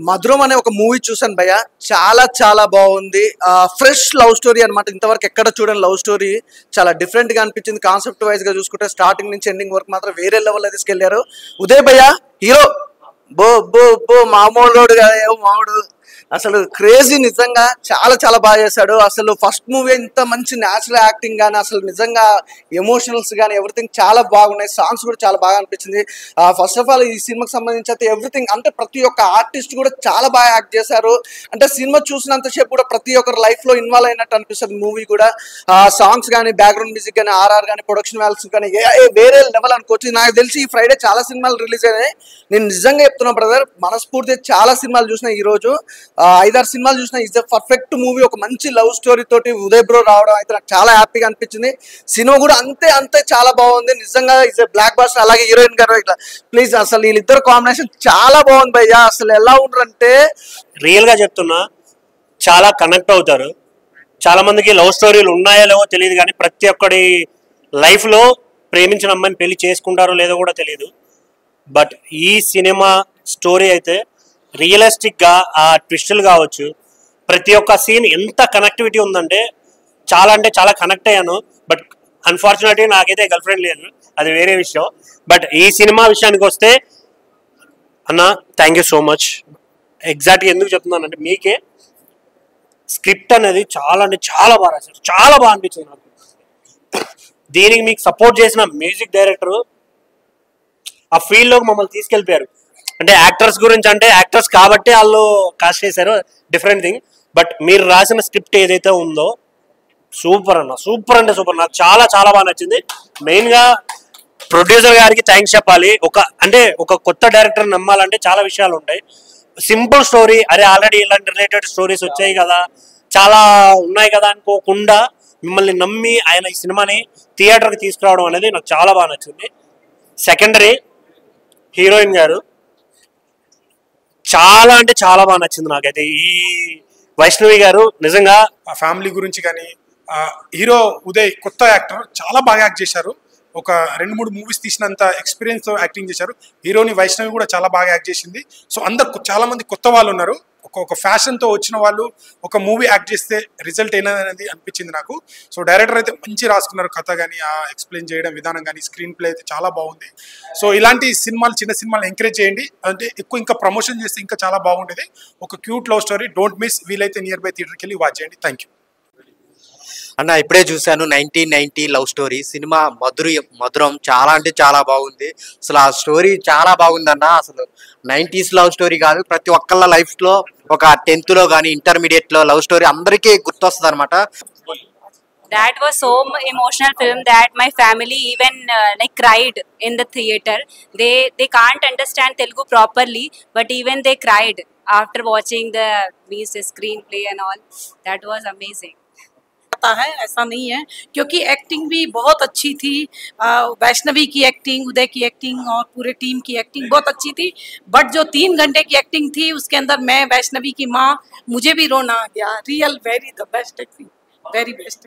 మధురం అనే ఒక మూవీ చూసాను భయ్య, చాలా చాలా బాగుంది. ఫ్రెష్ లవ్ స్టోరీ అనమాట. ఇంతవరకు ఎక్కడ చూడని లవ్ స్టోరీ, చాలా డిఫరెంట్ గా అనిపించింది. కాన్సెప్ట్ వైజ్ గా చూసుకుంటే స్టార్టింగ్ నుంచి ఎండింగ్ వరకు మాత్రం వేరే లెవెల్ తీసుకెళ్లారు. ఉదయ్ భయ్య హీరో బో బో బో మామూలు మామూడు, అసలు క్రేజీ. నిజంగా చాలా చాలా బాగా చేశాడు. అసలు ఫస్ట్ మూవీ ఇంత మంచి న్యాచురల్ యాక్టింగ్ కానీ, అసలు నిజంగా ఎమోషనల్స్ కానీ ఎవ్రీథింగ్ చాలా బాగున్నాయి. సాంగ్స్ కూడా చాలా బాగా అనిపించింది. ఫస్ట్ ఆఫ్ ఆల్ ఈ సినిమాకి సంబంధించి అయితే ఎవ్రీథింగ్, అంటే ప్రతి ఒక్క ఆర్టిస్ట్ కూడా చాలా బాగా యాక్ట్ చేశారు. అంటే సినిమా చూసినంతసేపు కూడా ప్రతి ఒక్కరు లైఫ్ లో ఇన్వాల్వ్ అయినట్టు అనిపిస్తుంది మూవీ కూడా. సాంగ్స్ కానీ, బ్యాక్గ్రౌండ్ మ్యూజిక్ కానీ, ఆర్ఆర్ కానీ, ప్రొడక్షన్ వాల్యూస్ కానీ వేరే లెవెల్ అనుకోవచ్చు. నాకు తెలిసి ఈ ఫ్రైడే చాలా సినిమాలు రిలీజ్ అయినాయి. నేను నిజంగా చెప్తున్నా బ్రదర్, మనస్ఫూర్తిగా చాలా సినిమాలు చూసిన ఈ రోజు, 5-6 సినిమాలు చూసిన. Is perfect movie. ఒక మంచి లవ్ స్టోరీ తోటి ఉదయ్ బ్రో రావడం అయితే నాకు చాలా హ్యాపీగా అనిపించింది. సినిమా కూడా అంతే అంతే చాలా బాగుంది. నిజంగా ఇస్ బ్లాక్ బాస్టర్. అలాగే హీరోయిన్ గారు ఇట్లా ప్లీజ్, అసలు వీళ్ళిద్దరు కాంబినేషన్ చాలా బాగుంది భయ్యా. అసలు ఎలా ఉంటారంటే రియల్ గా చెప్తున్నా, చాలా కనెక్ట్ అవుతారు. చాలా మందికి లవ్ స్టోరీలు ఉన్నాయో లేవో తెలియదు, కానీ ప్రతి ఒక్కడి లైఫ్ లో ప్రేమించిన అమ్మాయిని పెళ్లి చేసుకుంటారో లేదో కూడా తెలియదు. బట్ ఈ సినిమా స్టోరీ అయితే రియలిస్టిక్ గా, ఆ ట్విస్టులు కావచ్చు, ప్రతి ఒక్క సీన్ ఎంత కనెక్టివిటీ ఉందంటే చాలా అంటే చాలా కనెక్ట్ అయ్యాను. బట్ అన్ఫార్చునేట్లీ నాకైతే గర్ల్ ఫ్రెండ్ లేదు, అది వేరే విషయం. బట్ ఈ సినిమా విషయానికి వస్తే అన్న, థ్యాంక్ యూ సో మచ్. ఎగ్జాక్ట్గా ఎందుకు చెప్తున్నానంటే, మీకే స్క్రిప్ట్ అనేది చాలా అంటే చాలా బాగా రాశారు, చాలా బాగా అనిపించింది నాకు. దీనికి మీకు సపోర్ట్ చేసిన మ్యూజిక్ డైరెక్టర్ ఆ ఫీల్డ్లోకి మమ్మల్ని తీసుకెళ్ళిపోయారు. అంటే యాక్టర్స్ గురించి, అంటే యాక్టర్స్ కాబట్టి వాళ్ళు కాస్ట్ చేశారు, డిఫరెంట్ థింగ్. బట్ మీరు రాసిన స్క్రిప్ట్ ఏదైతే ఉందో సూపర్ అన్న, సూపర్ అంటే సూపర్. నాకు చాలా చాలా బాగా నచ్చింది. మెయిన్గా ప్రొడ్యూసర్ గారికి థ్యాంక్స్ చెప్పాలి. ఒక కొత్త డైరెక్టర్ నమ్మాలంటే చాలా విషయాలు ఉంటాయి. సింపుల్ స్టోరీ, అరే ఆల్రెడీ ఇలాంటి రిలేటెడ్ స్టోరీస్ వచ్చాయి కదా, చాలా ఉన్నాయి కదా అనుకోకుండా మిమ్మల్ని నమ్మి ఆయన ఈ సినిమాని థియేటర్కి తీసుకురావడం అనేది నాకు చాలా బాగా నచ్చింది. సెకండరీ హీరోయిన్ గారు చాలా అంటే చాలా బాగా నచ్చింది నాకైతే. ఈ వైష్ణవి గారు నిజంగా ఆ ఫ్యామిలీ గురించి కానీ, హీరో ఉదయ్ కొత్త యాక్టర్, చాలా బాగా యాక్ట్ చేశారు. ఒక 2-3 మూవీస్ తీసినంత ఎక్స్పీరియన్స్ యాక్టింగ్ చేశారు. హీరోని వైష్ణవి కూడా చాలా బాగా యాక్ట్ చేసింది. సో అందరు చాలా మంది కొత్త వాళ్ళు ఉన్నారు. ఒక ఫ్యాషన్తో వచ్చిన వాళ్ళు ఒక మూవీ యాక్ట్ చేస్తే రిజల్ట్ ఏననేది అనిపించింది నాకు. సో డైరెక్టర్ అయితే మంచి రాసుకున్నారు, కథ కానీ, ఎక్స్ప్లెయిన్ చేయడం విధానం కానీ, స్క్రీన్ ప్లే అయితే చాలా బాగుంది. సో ఇలాంటి సినిమాలు, చిన్న సినిమాలు ఎంకరేజ్ చేయండి. అంటే ఇంకా ప్రమోషన్ చేస్తే ఇంకా చాలా బాగుండేది. ఒక cute love story, don't miss. వీలైతే నియర్ బై థియేటర్కి వెళ్ళి వాచ్ చేయండి. థ్యాంక్ యూ అన్న. ఇప్పుడే చూశాను 1990 లవ్ స్టోరీ సినిమా. మధురం చాలా అంటే చాలా బాగుంది. అసలు ఆ స్టోరీ చాలా బాగుంది అన్న. అసలు 90s లవ్ స్టోరీ కాదు, ప్రతి ఒక్కళ్ళ లైఫ్ లో ఒక 10th లో కానీ, ఇంటర్మీడియట్ లో లవ్ స్టోరీ అందరికీ గుర్తొస్తుంది అనమాట. That was so emotional film that my family even like cried in the theater. They can't understand Telugu properly, but even they cried after watching the screenplay and all. That was amazing. है ऐसा नहीं है, क्योंकि acting भी बहुत अच्छी थी. वैष्णवी की एक्टिंग, उदय की एक्टिंग और पूरे टीम की एक्टिंग बहुत अच्छी थी. बट जो 3 घंटे की एक्टिंग थी उसके अंदर मैं वैष्णवी की माँ, मुझे भी रोना आ गया. Real very the best acting, very best.